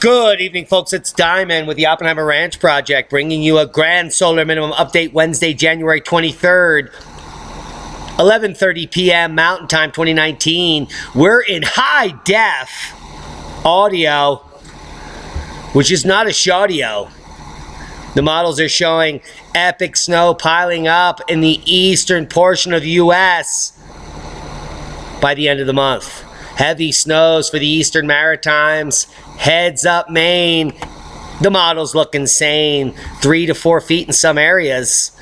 Good evening, folks. It's Diamond with the Oppenheimer Ranch Project, bringing you a grand solar minimum update Wednesday, January 23rd, 11:30 p.m. Mountain Time 2019. We're in high def audio, which is not a shaudio. The models are showing epic snow piling up in the eastern portion of the U.S. by the end of the month. Heavy snows for the eastern Maritimes. Heads up Maine. The models look insane. 3 to 4 feet in some areas.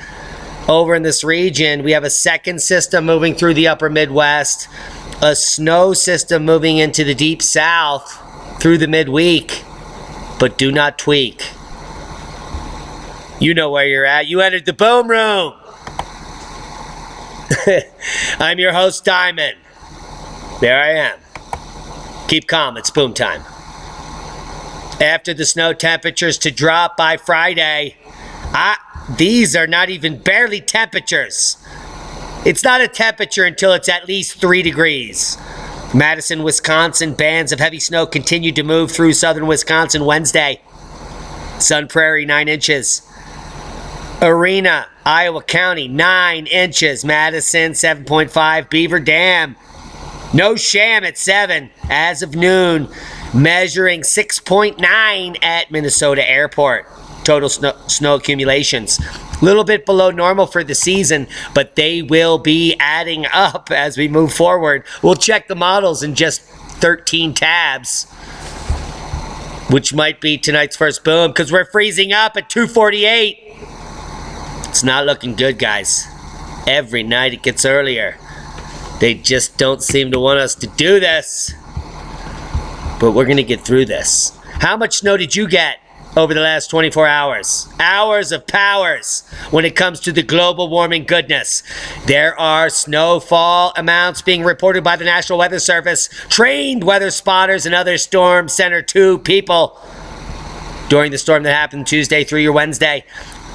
Over in this region, we have a second system moving through the upper Midwest. A snow system moving into the deep south through the midweek. But do not tweak. You know where you're at. You entered the boom room. I'm your host, Diamond. There I am. Keep calm, it's boom time. After the snow temperatures to drop by Friday, these are not even barely temperatures. It's not a temperature until it's at least 3 degrees. Madison, Wisconsin, bands of heavy snow continued to move through southern Wisconsin Wednesday. Sun Prairie, 9 inches. Arena, Iowa County, 9 inches. Madison, 7.5. Beaver Dam, no sham at 7 as of noon, measuring 6.9 at Minnesota Airport. Total snow accumulations. A little bit below normal for the season, but they will be adding up as we move forward. We'll check the models in just 13 tabs, which might be tonight's first boom, because we're freezing up at 2:48. It's not looking good, guys. Every night it gets earlier. They just don't seem to want us to do this. But we're going to get through this. How much snow did you get over the last 24 hours? Hours of powers when it comes to the global warming goodness. There are snowfall amounts being reported by the National Weather Service, trained weather spotters, and other Storm Center 2 people during the storm that happened Tuesday through your Wednesday.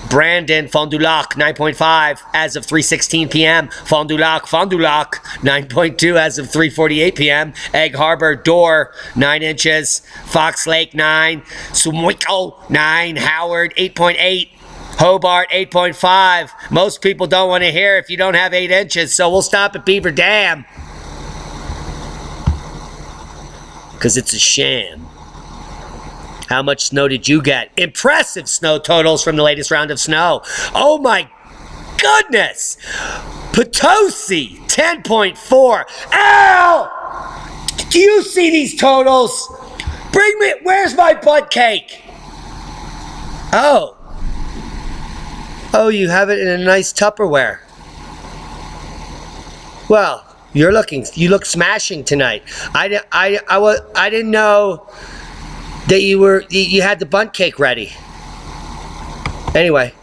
Brandon, Fond du Lac, 9.5 as of 3:16 p.m. Fond du Lac, 9.2 as of 3:48 p.m. Egg Harbor, Dorr, 9 inches. Fox Lake, 9. Sumico, 9. Howard, 8.8. Hobart, 8.5. Most people don't want to hear if you don't have 8 inches, so we'll stop at Beaver Dam, because it's a sham. How much snow did you get? Impressive snow totals from the latest round of snow. Oh my goodness! Potosi, 10.4. Al! Do you see these totals? Bring me, where's my butt cake? Oh. Oh, you have it in a nice Tupperware. Well, you look smashing tonight. I didn't know that you had the bundt cake ready. Anyway,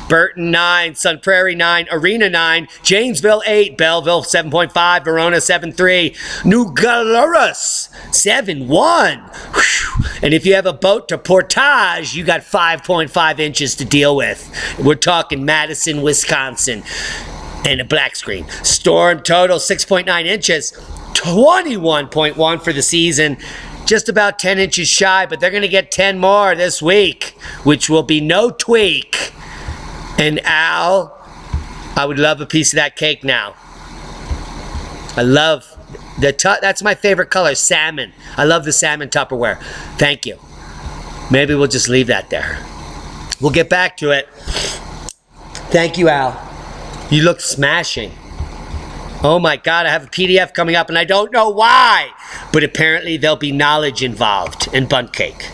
Burton, 9, Sun Prairie, 9, Arena, 9, Janesville, 8, Belleville, 7.5, Verona, 7.3, New Glarus, 7.1. And if you have a boat to Portage, you got 5.5 inches to deal with. We're talking Madison, Wisconsin, and a black screen. Storm total, 6.9 inches, 21.1 for the season. Just about 10 inches shy, but they're going to get 10 more this week, which will be no tweak. And Al, I would love a piece of that cake now. I love that's my favorite color, salmon. I love the salmon Tupperware. Thank you. Maybe we'll just leave that there. We'll get back to it. Thank you, Al. You look smashing. Oh my God, I have a PDF coming up and I don't know why, but apparently there'll be knowledge involved in bundt cake.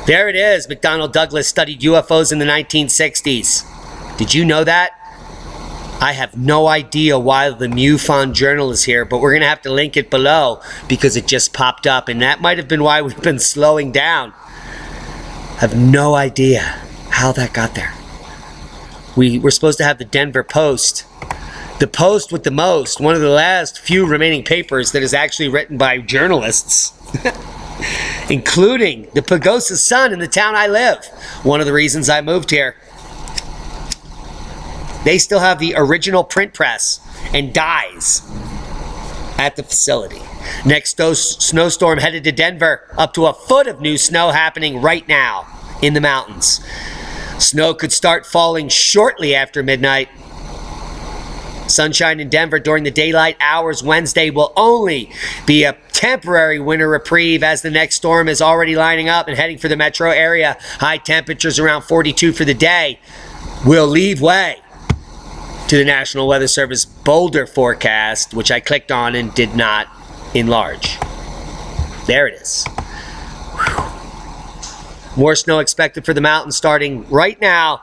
There it is. McDonnell Douglas studied UFOs in the 1960s. Did you know that? I have no idea why the MUFON journal is here, but we're going to have to link it below because it just popped up, and that might have been why we've been slowing down. I have no idea how that got there. We're supposed to have the Denver Post. The Post with the most, one of the last few remaining papers that is actually written by journalists, including the Pagosa Sun in the town I live. One of the reasons I moved here. They still have the original print press and dies at the facility. Next snowstorm headed to Denver. Up to a foot of new snow happening right now in the mountains. Snow could start falling shortly after midnight. Sunshine in Denver during the daylight hours Wednesday will only be a temporary winter reprieve as the next storm is already lining up and heading for the metro area. High temperatures around 42 for the day will leave way to the National Weather Service Boulder forecast, which I clicked on and did not enlarge. There it is. Whew. More snow expected for the mountains starting right now.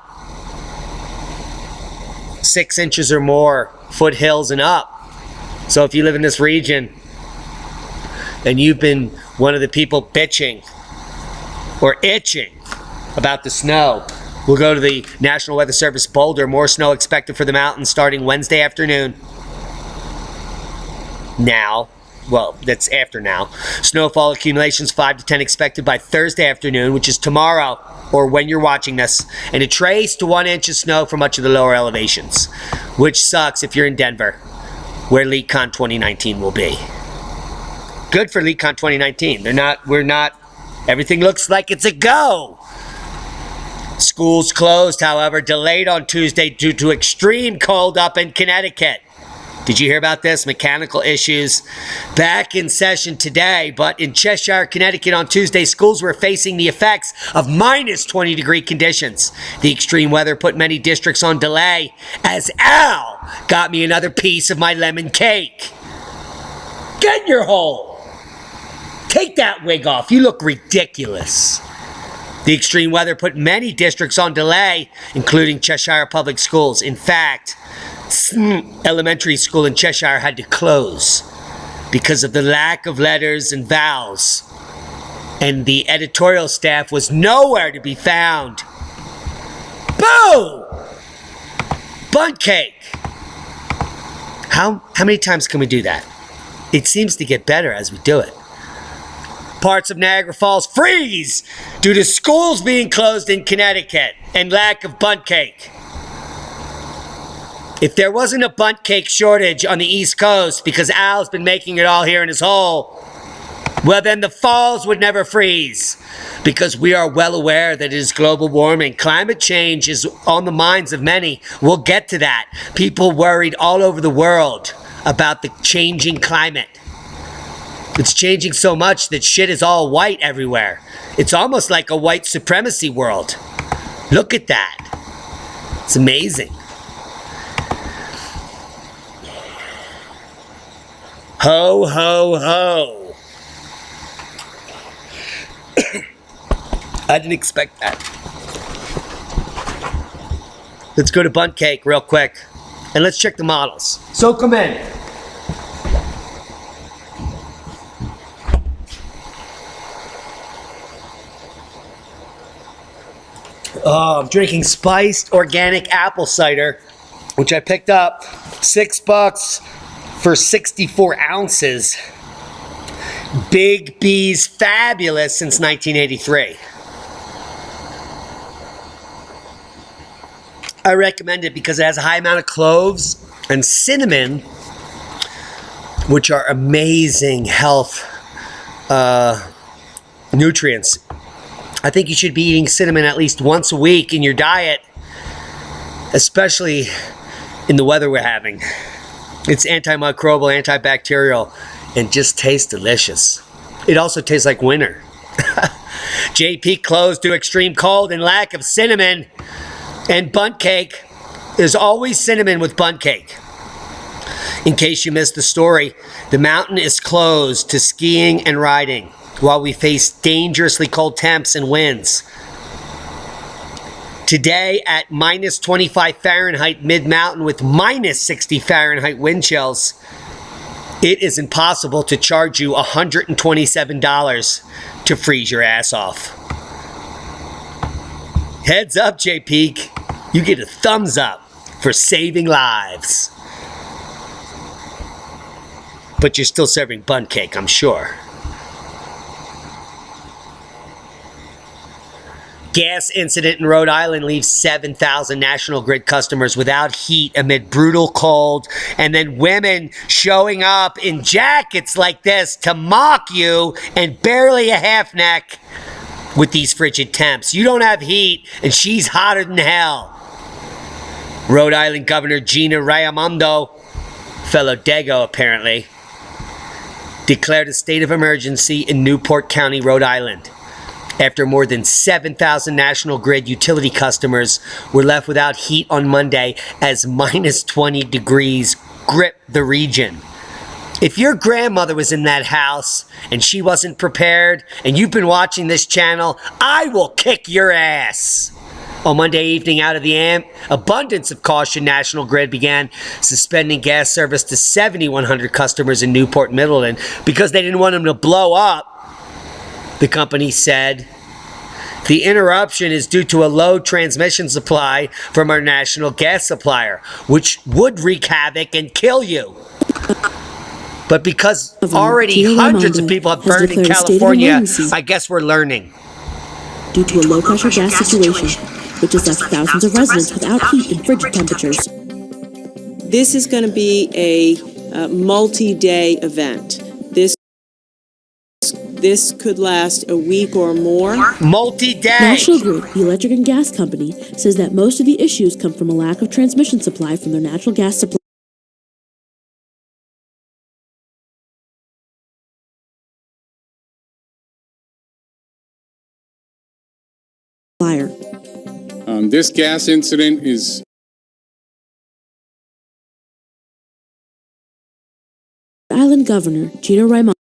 6 inches or more, foothills and up. So if you live in this region and you've been one of the people bitching or itching about the snow, we'll go to the National Weather Service Boulder. More snow expected for the mountains starting Wednesday afternoon. Now, well, that's after now. Snowfall accumulations 5 to 10 expected by Thursday afternoon, which is tomorrow, or when you're watching this, and a trace to 1 inch of snow for much of the lower elevations, which sucks if you're in Denver, where LeakCon 2019 will be. Good for LeakCon 2019. We're not, everything looks like it's a go. Schools closed, however, delayed on Tuesday due to extreme cold up in Connecticut. Did you hear about this? Mechanical issues back in session today, but in Cheshire, Connecticut on Tuesday, schools were facing the effects of minus 20-degree conditions. The extreme weather put many districts on delay as Al got me another piece of my lemon cake. Get in your hole. Take that wig off. You look ridiculous. The extreme weather put many districts on delay, including Cheshire Public Schools. In fact, elementary school in Cheshire had to close because of the lack of letters and vowels, and the editorial staff was nowhere to be found. Boo! Bundt cake. How many times can we do that? It seems to get better as we do it. Parts of Niagara Falls freeze due to schools being closed in Connecticut and lack of bundt cake. If there wasn't a bundt cake shortage on the East Coast because Al's been making it all here in his hole, well then the falls would never freeze, because we are well aware that it is global warming. Climate change is on the minds of many. We'll get to that. People worried all over the world about the changing climate. It's changing so much that shit is all white everywhere. It's almost like a white supremacy world. Look at that. It's amazing. Ho, ho, ho. I didn't expect that. Let's go to bundt cake real quick. And let's check the models. So come in. Oh, I'm drinking spiced organic apple cider, which I picked up $6 for 64 ounces. Big B's Fabulous since 1983. I recommend it because it has a high amount of cloves and cinnamon, which are amazing health nutrients. I think you should be eating cinnamon at least once a week in your diet, especially in the weather we're having. It's antimicrobial, antibacterial, and just tastes delicious. It also tastes like winter. JP closed due to extreme cold and lack of cinnamon. And bundt cake. There's always cinnamon with bundt cake. In case you missed the story, the mountain is closed to skiing and riding while we face dangerously cold temps and winds. Today at minus 25 Fahrenheit mid-mountain with minus 60 Fahrenheit wind chills, it is impossible to charge you $127 to freeze your ass off. Heads up, JP, you get a thumbs up for saving lives. But you're still serving bundt cake, I'm sure. Gas incident in Rhode Island leaves 7,000 National Grid customers without heat amid brutal cold. And then women showing up in jackets like this to mock you and barely a half neck with these frigid temps. You don't have heat and she's hotter than hell. Rhode Island Governor Gina Raimondo, fellow Dago apparently, declared a state of emergency in Newport County, Rhode Island, after more than 7,000 National Grid utility customers were left without heat on Monday as minus 20 degrees gripped the region. If your grandmother was in that house and she wasn't prepared and you've been watching this channel, I will kick your ass. On Monday evening, out of the abundance of caution, National Grid began suspending gas service to 7,100 customers in Newport and Middleton because they didn't want them to blow up. The company said the interruption is due to a low transmission supply from our national gas supplier, which would wreak havoc and kill you. But because already hundreds of people have burned in California, I guess we're learning. Due to a low-pressure gas situation, which has left thousands of residents without heat in frigid temperatures. This is going to be a multi-day event. This could last a week or more. Multi-day! National Grid, the electric and gas company, says that most of the issues come from a lack of transmission supply from their natural gas supplier. This gas incident is Island Governor Gina Raimondo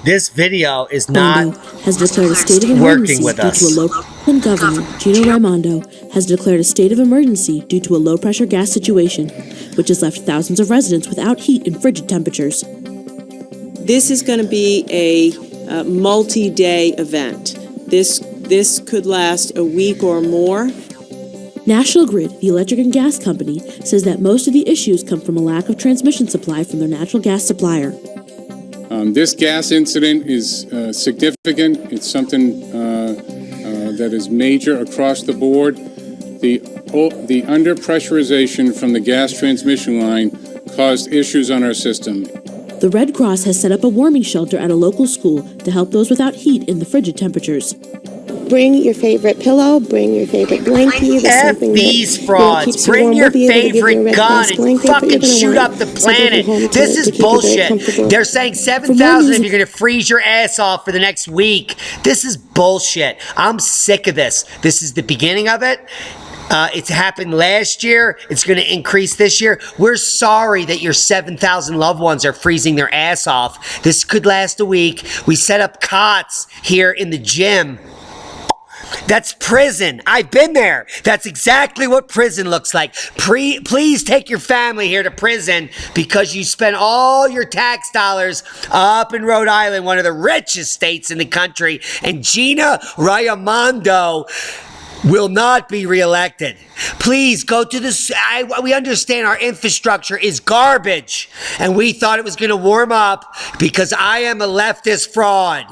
This video is not has declared a state of working emergency with due us. to a low. Governor Gina Raimondo has declared a state of emergency due to a low-pressure gas situation, which has left thousands of residents without heat in frigid temperatures. This is going to be a multi-day event. This could last a week or more. National Grid, the electric and gas company, says that most of the issues come from a lack of transmission supply from their natural gas supplier. This gas incident is significant. It's something that is major across the board. The under-pressurization from the gas transmission line caused issues on our system. The Red Cross has set up a warming shelter at a local school to help those without heat in the frigid temperatures. Bring your favorite pillow, bring your favorite blankie. F these frauds. Bring your favorite gun and fucking shoot up the planet. This is bullshit. They're saying 7,000 if you're going to freeze your ass off for the next week. This is bullshit. I'm sick of this. This is the beginning of it. It's happened last year. It's going to increase this year. We're sorry that your 7,000 loved ones are freezing their ass off. This could last a week. We set up cots here in the gym. That's prison. I've been there. That's exactly what prison looks like. Please take your family here to prison because you spent all your tax dollars up in Rhode Island, one of the richest states in the country, and Gina Raimondo will not be reelected. Please go to this. We understand our infrastructure is garbage, and we thought it was going to warm up because I am a leftist fraud.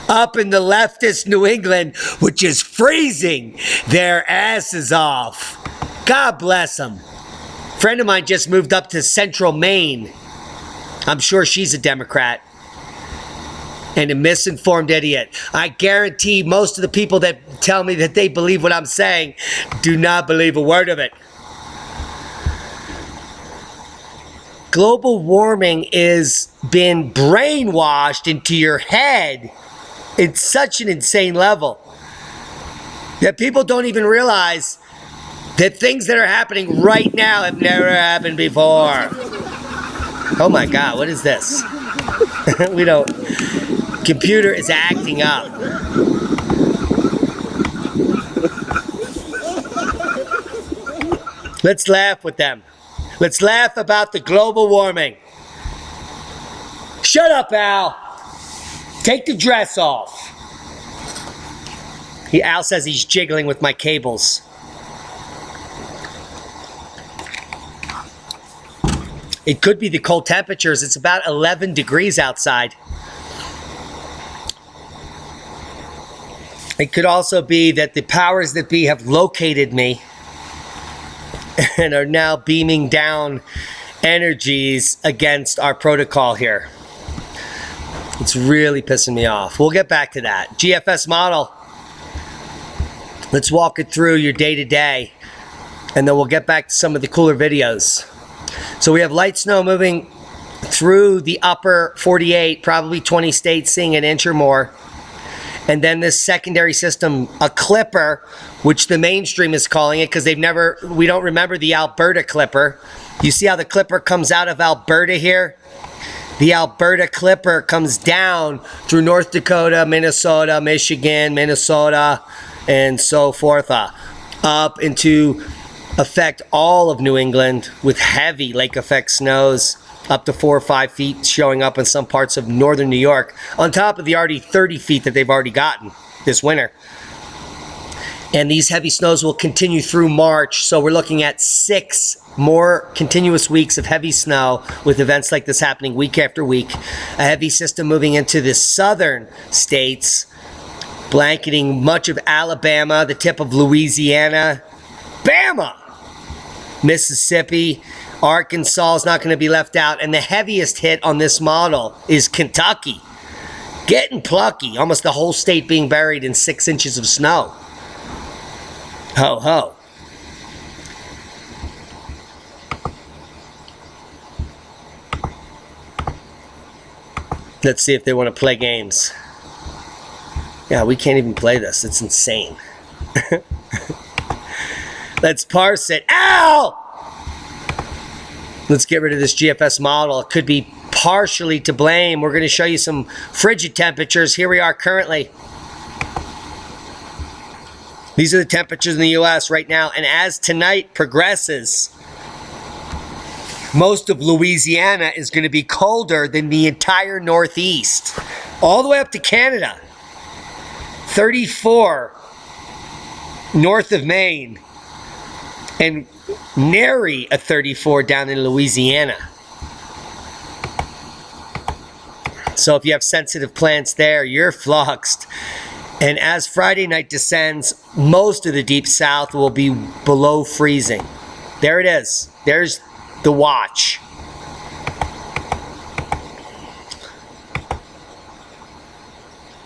Up in the leftist New England, which is freezing their asses off. God bless them. A friend of mine just moved up to central Maine. I'm sure she's a Democrat. And a misinformed idiot. I guarantee most of the people that tell me that they believe what I'm saying do not believe a word of it. Global warming is been brainwashed into your head. It's such an insane level that people don't even realize that things that are happening right now have never happened before. Oh my God, what is this? We don't. Computer is acting up. Let's laugh with them. Let's laugh about the global warming. Shut up, Al. Take the dress off. Al says he's jiggling with my cables. It could be the cold temperatures. It's about 11 degrees outside. It could also be that the powers that be have located me and are now beaming down energies against our protocol here. It's really pissing me off. We'll get back to that. GFS model. Let's walk it through your day-to-day, and then we'll get back to some of the cooler videos. So we have light snow moving through the upper 48, probably 20 states, seeing an inch or more. And then this secondary system, a clipper, which the mainstream is calling it because we don't remember the Alberta clipper. You see how the clipper comes out of Alberta here? The Alberta clipper comes down through North Dakota, Minnesota, Michigan, Minnesota, and so forth, up into affect all of New England with heavy lake effect snows, up to 4 or 5 feet showing up in some parts of northern New York, on top of the already 30 feet that they've already gotten this winter. And these heavy snows will continue through March, so we're looking at 6 more continuous weeks of heavy snow with events like this happening week after week. A heavy system moving into the southern states, blanketing much of Alabama, the tip of Louisiana, Bama, Mississippi, Arkansas is not going to be left out. And the heaviest hit on this model is Kentucky. Getting plucky, almost the whole state being buried in 6 inches of snow. Ho ho. Let's see if they want to play games. Yeah, we can't even play this. It's insane. Let's parse it. Ow! Let's get rid of this GFS model. It could be partially to blame. We're going to show you some frigid temperatures. Here we are currently. These are the temperatures in the U.S. right now. And as tonight progresses, most of Louisiana is going to be colder than the entire Northeast. All the way up to Canada. 34 north of Maine. And nary a 34 down in Louisiana. So if you have sensitive plants there, you're fluxed. And as Friday night descends, most of the deep south will be below freezing. There it is. There's the watch.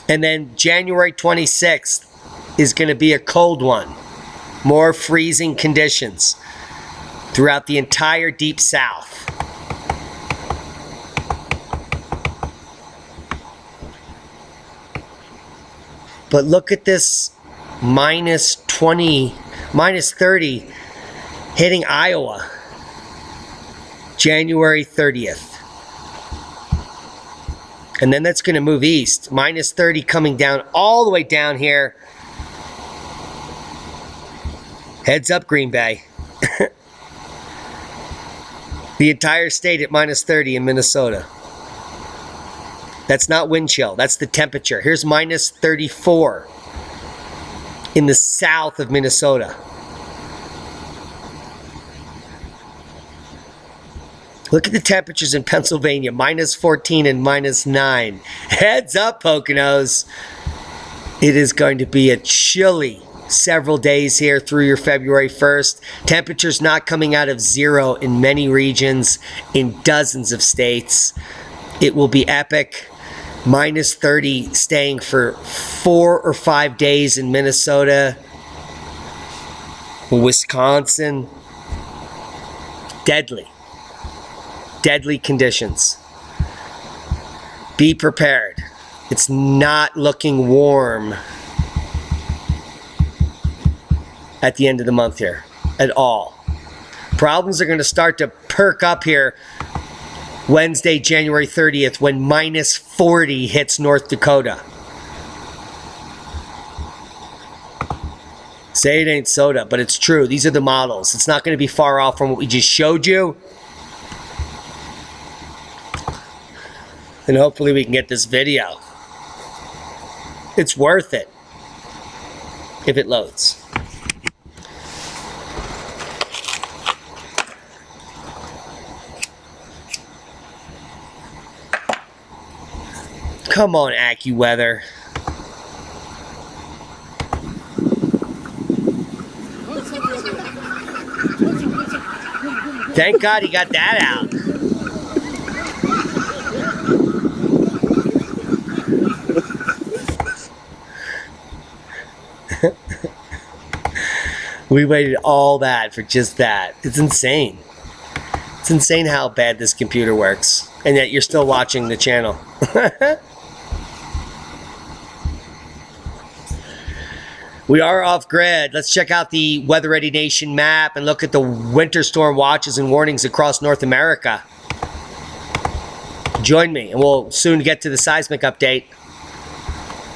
And then January 26th is going to be a cold one. More freezing conditions throughout the entire deep south. But look at this minus 20, minus 30 hitting Iowa. January 30th. And then that's going to move east. Minus 30 coming down all the way down here. Heads up, Green Bay. The entire state at minus 30 in Minnesota. That's not wind chill. That's the temperature. Here's minus 34 in the south of Minnesota. Look at the temperatures in Pennsylvania. Minus 14 and minus 9. Heads up, Poconos. It is going to be a chilly several days here through your February 1st. Temperatures not coming out of 0 in many regions, in dozens of states. It will be epic. Minus 30 staying for 4 or 5 days in Minnesota, Wisconsin. Deadly. Deadly conditions. Be prepared. It's not looking warm at the end of the month here at all. Problems are going to start to perk up here Wednesday, January 30th, when minus 40 hits North Dakota. Say it ain't soda, but it's true. These are the models. It's not going to be far off from what we just showed you. And hopefully we can get this video. It's worth it. If it loads. Come on, AccuWeather. Thank God he got that out. We waited all that for just that. It's insane. It's insane how bad this computer works. And yet you're still watching the channel. We are off grid. Let's check out the Weather Ready Nation map and look at the winter storm watches and warnings across North America. Join me and we'll soon get to the seismic update.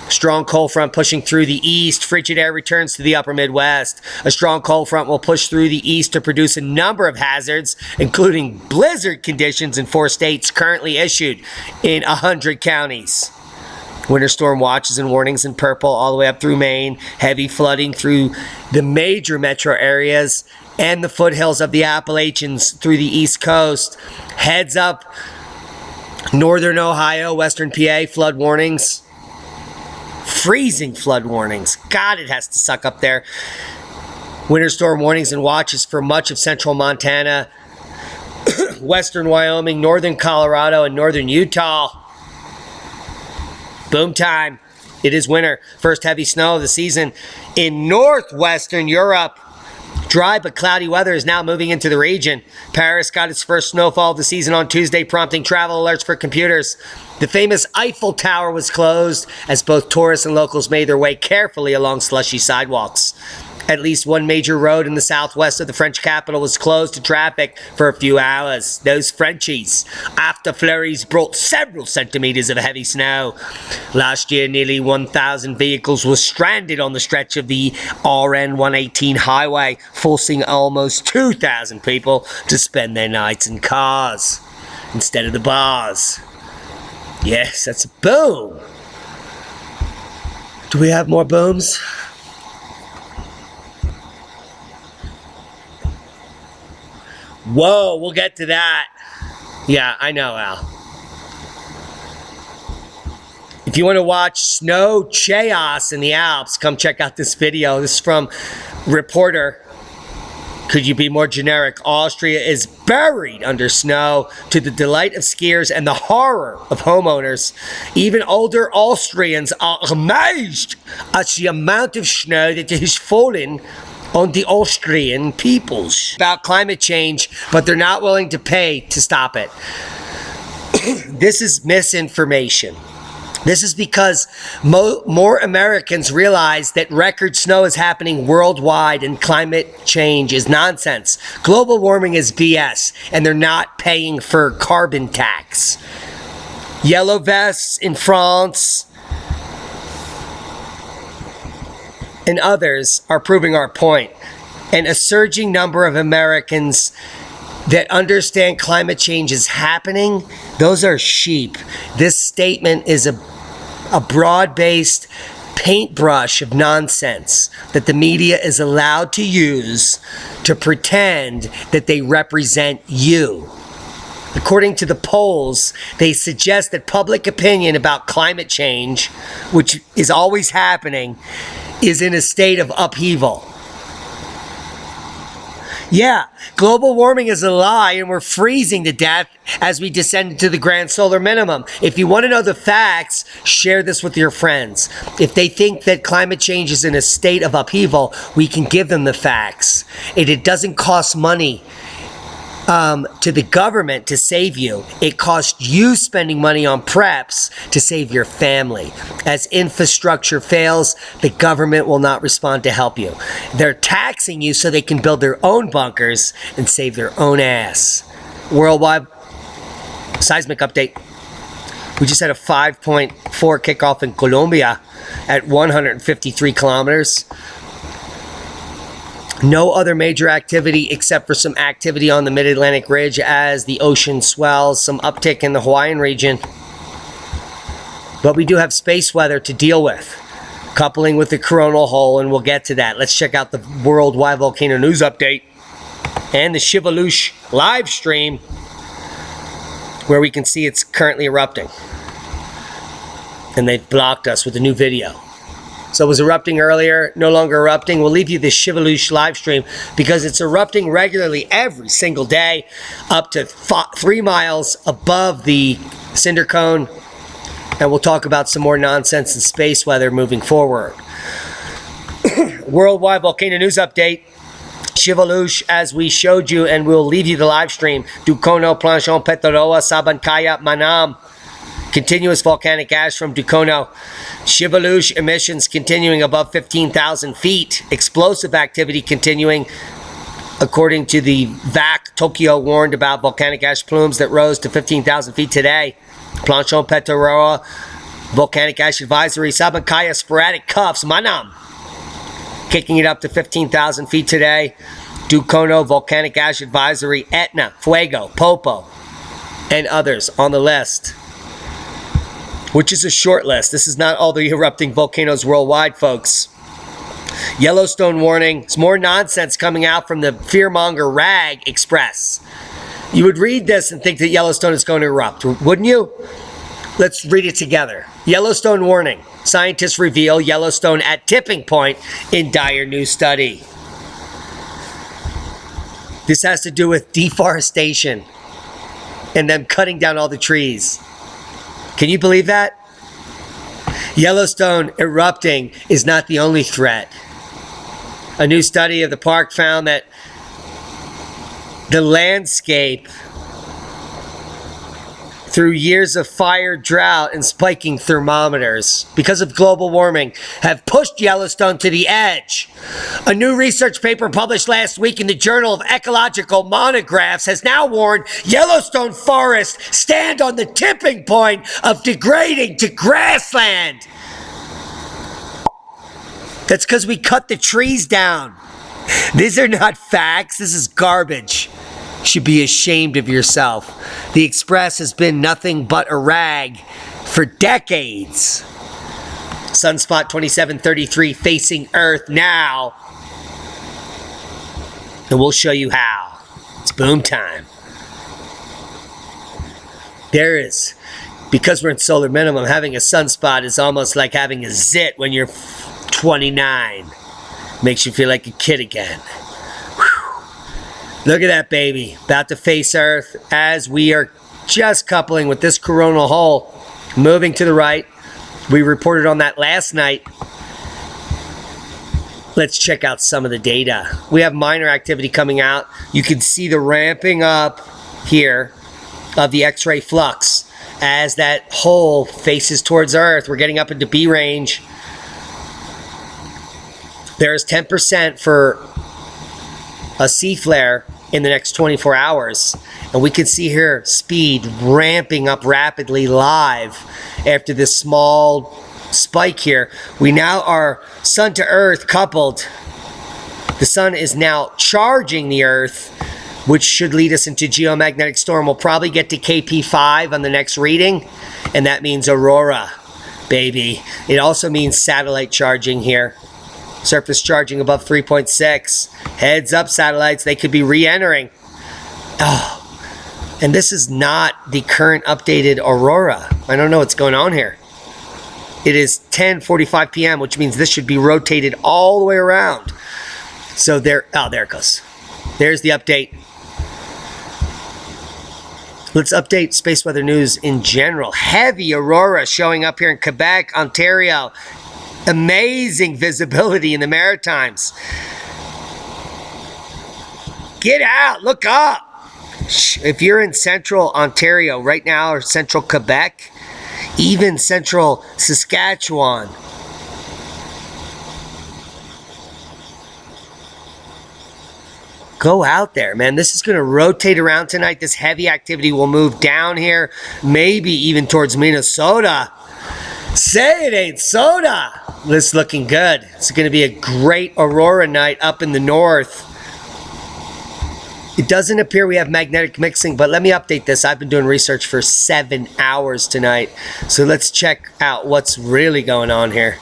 Strong cold front pushing through the east. Frigid air returns to the upper Midwest. A strong cold front will push through the east to produce a number of hazards, including blizzard conditions in 4 states currently issued in 100 counties. Winter storm watches and warnings in purple all the way up through Maine. Heavy flooding through the major metro areas and the foothills of the Appalachians through the East Coast. Heads up, northern Ohio, western PA, flood warnings. Freezing flood warnings. God, it has to suck up there. Winter storm warnings and watches for much of central Montana, western Wyoming, northern Colorado, and northern Utah. Boom time. It is winter. First heavy snow of the season in northwestern Europe. Dry but cloudy weather is now moving into the region. Paris got its first snowfall of the season on Tuesday, prompting travel alerts for computers. The famous Eiffel Tower was closed as both tourists and locals made their way carefully along slushy sidewalks. At least one major road in the southwest of the French capital was closed to traffic for a few hours. Those Frenchies, after flurries, brought several centimeters of heavy snow. Last year, nearly 1,000 vehicles were stranded on the stretch of the RN 118 highway, forcing almost 2,000 people to spend their nights in cars instead of the bars. Yes, that's a boom. Do we have more booms? Whoa, we'll get to that. Yeah, I know, Al. If you want to watch snow chaos in the Alps, come check out this video. This is from Reporter. Could you be more generic? Austria is buried under snow to the delight of skiers and the horror of homeowners. Even older Austrians are amazed at the amount of snow that has fallen on the Austrian peoples. About climate change, but they're not willing to pay to stop it. This is misinformation. This is because more Americans realize that record snow is happening worldwide and climate change is nonsense. Global warming is BS, and they're not paying for carbon tax. Yellow vests in France and others are proving our point. And a surging number of Americans that understand climate change is happening, those are sheep. This statement is a broad-based paintbrush of nonsense that the media is allowed to use to pretend that they represent you. According to the polls, they suggest that public opinion about climate change, which is always happening, is in a state of upheaval. Yeah, global warming is a lie and we're freezing to death as we descend into the grand solar minimum. If you want to know the facts, share this with your friends. If they think that climate change is in a state of upheaval, we can give them the facts. It doesn't cost money to the government to save you. It costs you spending money on preps to save your family. As infrastructure fails, the government will not respond to help you. They're taxing you so they can build their own bunkers and save their own ass. Worldwide Seismic update. We just had a 5.4 kickoff in Colombia at 153 kilometers. No other major activity except for some activity on the Mid-Atlantic Ridge as the ocean swells, some uptick in the Hawaiian region. But we do have space weather to deal with, coupling with the coronal hole, and we'll get to that. Let's check out the worldwide volcano news update and the Shivalush live stream, where we can see it's currently erupting. And they've blocked us with a new video. So it was erupting earlier, no longer erupting. We'll leave you this Shivalush live stream because it's erupting regularly every single day, up to 3 miles above the cinder cone. And we'll talk about some more nonsense and space weather moving forward. Worldwide volcano news update. Shivalush, as we showed you, and we'll leave you the live stream. Dukono, Planchon, Petaroa, Sabancaya, Manam. Continuous volcanic ash from Dukono. Shivalush emissions continuing above 15,000 feet. Explosive activity continuing. According to the VAC, Tokyo warned about volcanic ash plumes that rose to 15,000 feet today. Planchon, Petaroa, volcanic ash advisory. Sabancaya, sporadic cuffs. Manam, kicking it up to 15,000 feet today. Dukono, volcanic ash advisory. Etna, Fuego, Popo, and others on the list, which is a short list. This is not all the erupting volcanoes worldwide, folks. Yellowstone warning. There's more nonsense coming out from the fearmonger Rag Express. You would read this and think that Yellowstone is going to erupt, wouldn't you? Let's read it together. Yellowstone warning. Scientists reveal Yellowstone at tipping point in dire new study. This has to do with deforestation and them cutting down all the trees. Can you believe that? Yellowstone erupting is not the only threat. A new study of the park found that the landscape, through years of fire, drought, and spiking thermometers because of global warming, have pushed Yellowstone to the edge. A new research paper published last week in the Journal of Ecological Monographs has now warned Yellowstone forests stand on the tipping point of degrading to grassland. That's because we cut the trees down. These are not facts. This is garbage. You should be ashamed of yourself. The Express has been nothing but a rag for decades. Sunspot 2733 facing Earth now. And we'll show you how. It's boom time. There is, because we're in solar minimum, having a sunspot is almost like having a zit when you're 29. Makes you feel like a kid again. Look at that baby, about to face Earth as we are just coupling with this coronal hole, moving to the right. We reported on that last night. Let's check out some of the data. We have minor activity coming out. You can see the ramping up here of the X-ray flux as that hole faces towards Earth. We're getting up into B range. There's 10% for a C flare in the next 24 hours. And we can see here speed ramping up rapidly live after this small spike here. We now are sun to earth coupled. The sun is now charging the earth, which should lead us into geomagnetic storm. We'll probably get to KP5 on the next reading, and that means Aurora, baby. It also means satellite charging here. Surface charging above 3.6. Heads up, satellites. They could be re-entering. Oh, and this is not the current updated Aurora. I don't know what's going on here. It is 10:45 p.m., which means this should be rotated all the way around. So there, oh, there it goes. There's the update. Let's update space weather news in general. Heavy aurora showing up here in Quebec, Ontario. Amazing visibility in the Maritimes. Get out, look up. If you're in central Ontario right now, or central Quebec, even central Saskatchewan, Go out there, man. This is going to rotate around tonight. This heavy activity will move down here, maybe even towards Minnesota. Say it ain't soda. This is looking good. It's going to be a great Aurora night up in the north. It doesn't appear we have magnetic mixing, but let me update this. I've been doing research for 7 hours tonight. So let's check out what's really going on here.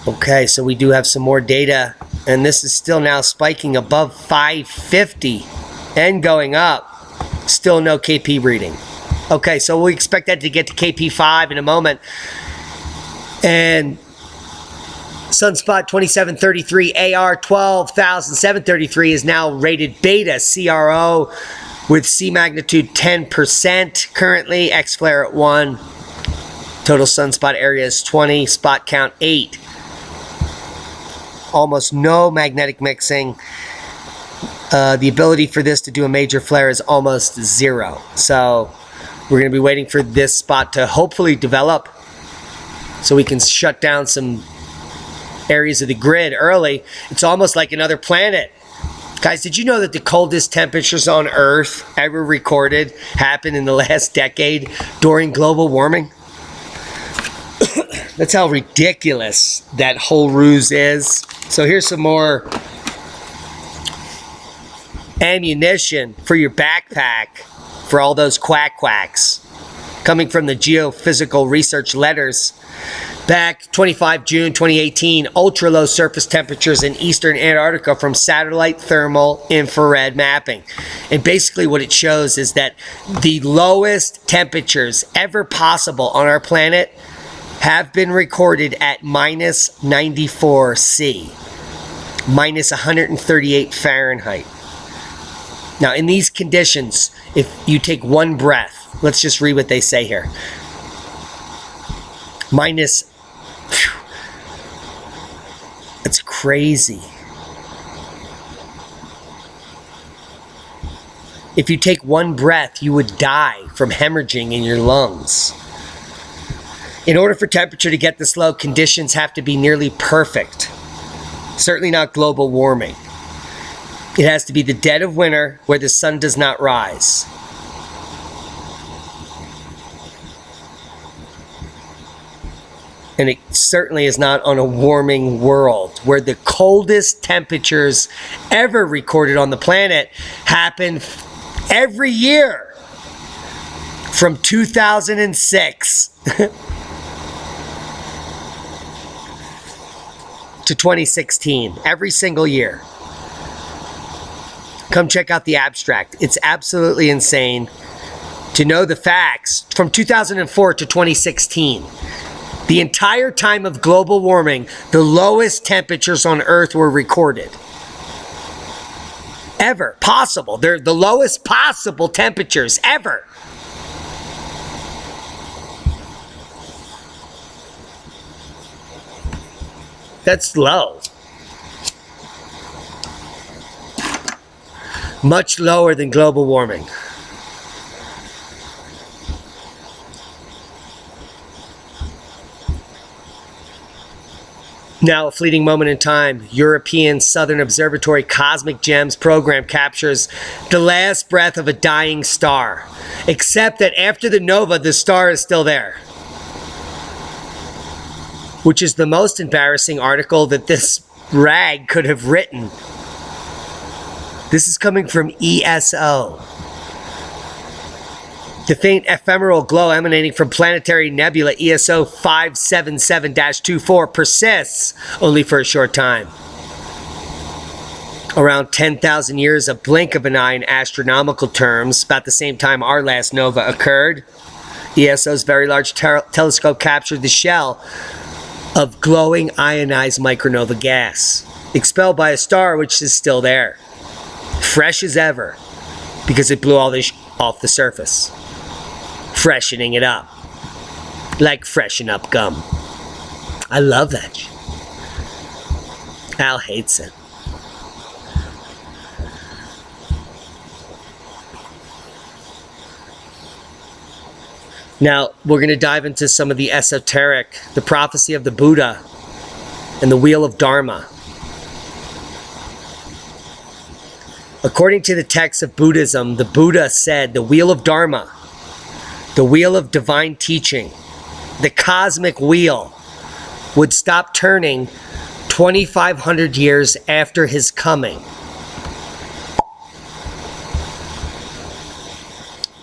Okay, so we do have some more data, and this is still now spiking above 550 and going up. Still no KP reading. Okay, so we expect that to get to KP5 in a moment. And Sunspot 2733 AR 12,733 is now rated beta CRO with C magnitude 10% currently. X flare at 1. Total sunspot area is 20. Spot count 8. Almost no magnetic mixing. The ability for this to do a major flare is almost 0. So we're going to be waiting for this spot to hopefully develop so we can shut down some areas of the grid early. It's almost like another planet. Guys, did you know that the coldest temperatures on Earth ever recorded happened in the last decade during global warming? That's how ridiculous that whole ruse is. So here's some more ammunition for your backpack for all those quacks. Coming from the Geophysical Research Letters. Back 25 June 2018, ultra-low surface temperatures in eastern Antarctica from satellite thermal infrared mapping. And basically what it shows is that the lowest temperatures ever possible on our planet have been recorded at minus 94 C, minus 138 Fahrenheit. Now, in these conditions, if you take one breath, let's just read what they say here. It's crazy. If you take one breath, you would die from hemorrhaging in your lungs. In order for temperature to get this low, conditions have to be nearly perfect. Certainly not global warming. It has to be the dead of winter where the sun does not rise. And it certainly is not on a warming world where the coldest temperatures ever recorded on the planet happen every year from 2006 to 2016, every single year. Come check out the abstract. It's absolutely insane to know the facts from 2004 to 2016. The entire time of global warming, the lowest temperatures on Earth were recorded. Ever possible. They're the lowest possible temperatures ever. That's low. Much lower than global warming. Now, a fleeting moment in time, European Southern Observatory Cosmic Gems program captures the last breath of a dying star. Except that after the nova, the star is still there. Which is the most embarrassing article that this rag could have written. This is coming from ESO. The faint ephemeral glow emanating from planetary nebula ESO 577-24 persists only for a short time. Around 10,000 years, a blink of an eye in astronomical terms, about the same time our last nova occurred. ESO's Very Large Telescope captured the shell of glowing ionized micronova gas, expelled by a star which is still there. Fresh as ever, because it blew all this off the surface. Freshening it up. Like freshen up gum. I love that shit. Al hates it. Now, we're going to dive into some of the esoteric, the prophecy of the Buddha, and the wheel of Dharma. According to the text of Buddhism, the Buddha said the wheel of Dharma, the wheel of divine teaching, the cosmic wheel, would stop turning 2,500 years after his coming.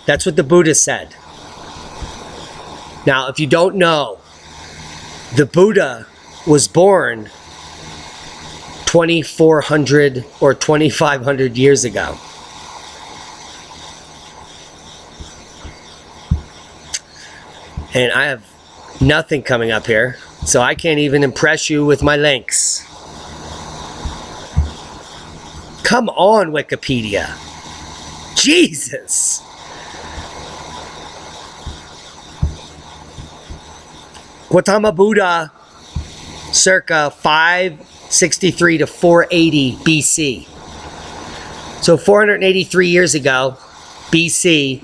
That's what the Buddha said. Now, if you don't know, the Buddha was born 2,400 or 2,500 years ago. And I have nothing coming up here, so I can't even impress you with my links. Come on, Wikipedia. Jesus. Gautama Buddha, circa 563 to 480 BC. So 483 years ago, BC,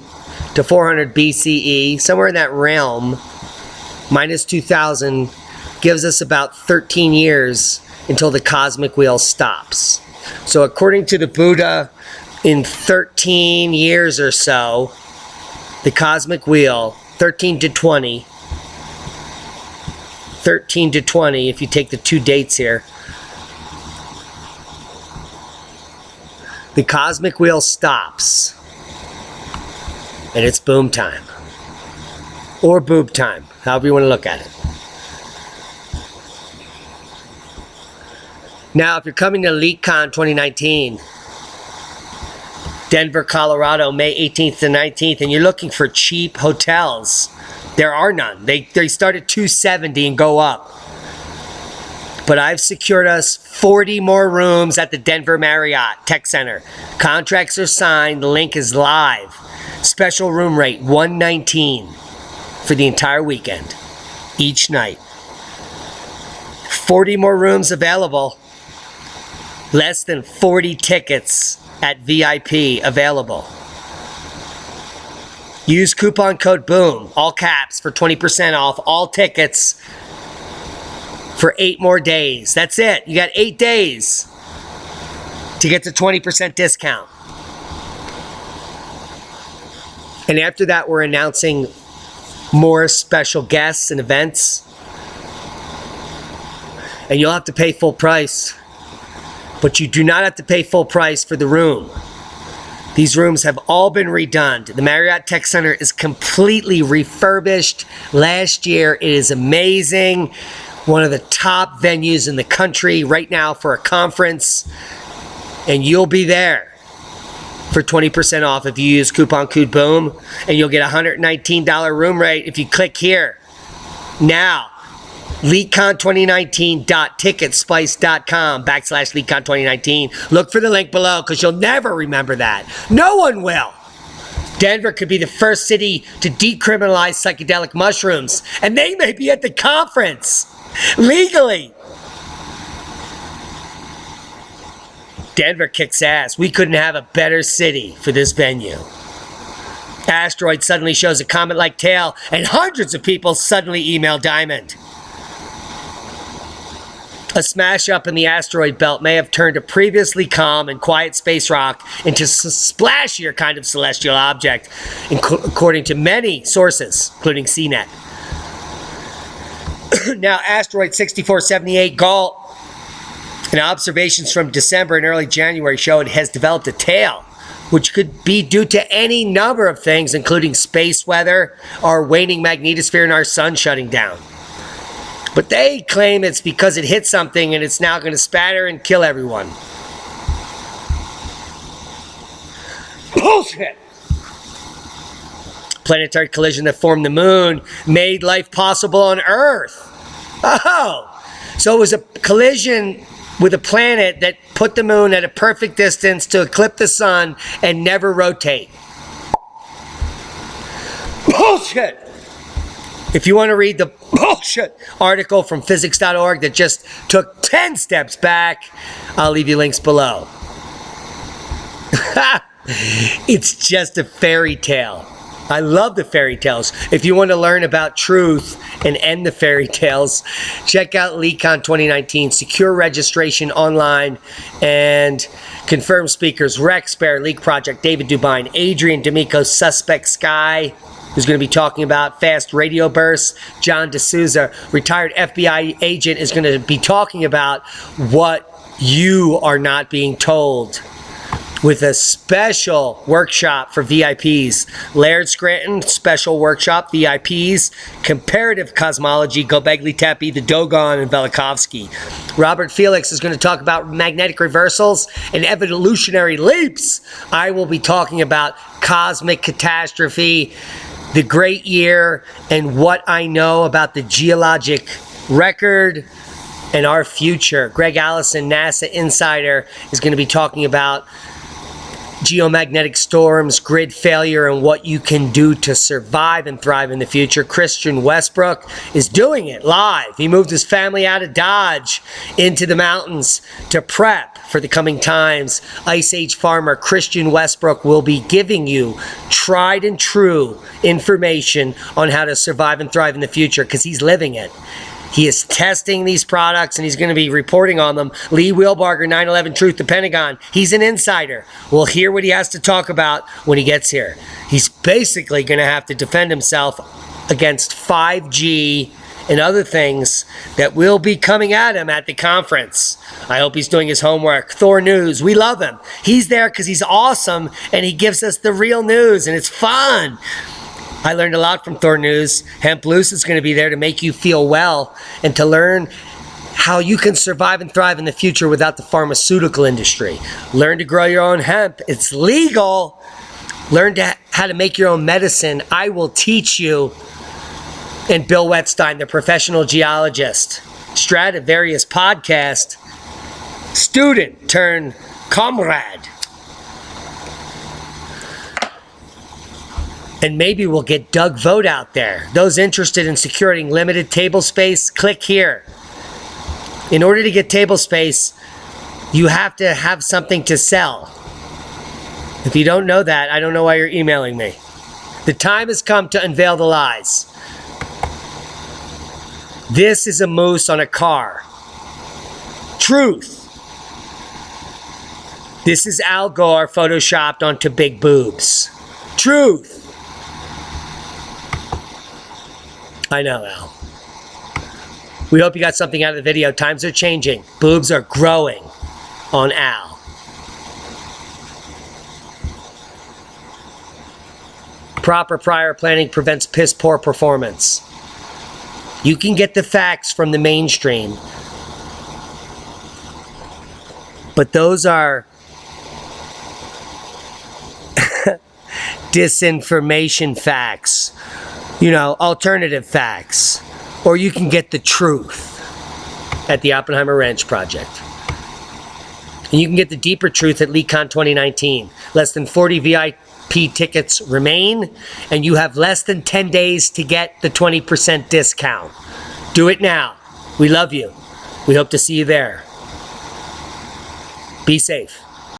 to 400 BCE, somewhere in that realm, minus 2000, gives us about 13 years until the cosmic wheel stops. So according to the Buddha, in 13 years or so, the cosmic wheel, 13 to 20, if you take the 2 dates here, the cosmic wheel stops. And it's boom time. Or boob time, however you want to look at it. Now, if you're coming to LeakCon 2019, Denver, Colorado, May 18th to 19th, and you're looking for cheap hotels, there are none. They start at $270 and go up. But I've secured us 40 more rooms at the Denver Marriott Tech Center. Contracts are signed. The link is live. Special room rate, $119 for the entire weekend, each night. 40 more rooms available. Less than 40 tickets at VIP available. Use coupon code BOOM, all caps, for 20% off all tickets for 8 more days. That's it. You got 8 days to get the 20% discount. And after that, we're announcing more special guests and events. And you'll have to pay full price. But you do not have to pay full price for the room. These rooms have all been redone. The Marriott Tech Center is completely refurbished. Last year, it is amazing. One of the top venues in the country right now for a conference. And you'll be there for 20% off if you use coupon code BOOM. And you'll get a $119 room rate if you click here. Now, LeakCon2019.ticketspice.com/LeakCon2019. Look for the link below because you'll never remember that. No one will. Denver could be the first city to decriminalize psychedelic mushrooms, and they may be at the conference legally. Denver kicks ass. We couldn't have a better city for this venue. Asteroid suddenly shows a comet-like tail, and hundreds of people suddenly email Diamond. A smash-up in the asteroid belt may have turned a previously calm and quiet space rock into a splashier kind of celestial object, according to many sources, including CNET. Now, asteroid 6478 Gault, and observations from December and early January show it has developed a tail, which could be due to any number of things, including space weather, our waning magnetosphere, and our sun shutting down. But they claim it's because it hit something and it's now going to spatter and kill everyone. Bullshit! Planetary collision that formed the moon made life possible on Earth. Oh! So it was a collision with a planet that put the moon at a perfect distance to eclipse the sun and never rotate. Bullshit! If you want to read the bullshit article from physics.org that just took 10 steps back, I'll leave you links below. It's just a fairy tale. I love the fairy tales. If you want to learn about truth and end the fairy tales, check out LeakCon 2019. Secure registration online and confirmed speakers. Rex Bear, Leak Project, David Dubine, Adrian D'Amico, Suspect Sky, who's going to be talking about fast radio bursts. John D'Souza, retired FBI agent, is going to be talking about what you are not being told, with a special workshop for VIPs. Laird Scranton, special workshop, VIPs. Comparative cosmology, Gobekli Tepe, the Dogon, and Velikovsky. Robert Felix is going to talk about magnetic reversals and evolutionary leaps. I will be talking about cosmic catastrophe, the great year, and what I know about the geologic record and our future. Greg Allison, NASA insider, is going to be talking about geomagnetic storms, grid failure, and what you can do to survive and thrive in the future. Christian Westbrook is doing it live. He moved his family out of Dodge into the mountains to prep for the coming times. Ice Age farmer Christian Westbrook will be giving you tried and true information on how to survive and thrive in the future, because he's living it. He is testing these products, and he's going to be reporting on them. Lee Wilbarger, 9/11 Truth, the Pentagon. He's an insider. We'll hear what he has to talk about when he gets here. He's basically going to have to defend himself against 5G and other things that will be coming at him at the conference. I hope he's doing his homework. Thor News, we love him. He's there because he's awesome, and he gives us the real news, and it's fun. I learned a lot from Thor News. Hemp Loose is going to be there to make you feel well and to learn how you can survive and thrive in the future without the pharmaceutical industry. Learn to grow your own hemp. It's legal. Learn how to make your own medicine. I will teach you. And Bill Wettstein, the professional geologist. Stradivarius podcast, student turned comrade. And maybe we'll get Doug Vogt out there. Those interested in securing limited table space, click here. In order to get table space, you have to have something to sell. If you don't know that, I don't know why you're emailing me. The time has come to unveil the lies. This is a moose on a car. Truth. This is Al Gore photoshopped onto big boobs. Truth. I know, Al. We hope you got something out of the video. Times are changing. Boobs are growing on Al. Proper prior planning prevents piss poor performance. You can get the facts from the mainstream, but those are disinformation facts. You know, alternative facts. Or you can get the truth at the Oppenheimer Ranch Project. And you can get the deeper truth at LeakCon 2019. Less than 40 VIP tickets remain, and you have less than 10 days to get the 20% discount. Do it now. We love you. We hope to see you there. Be safe.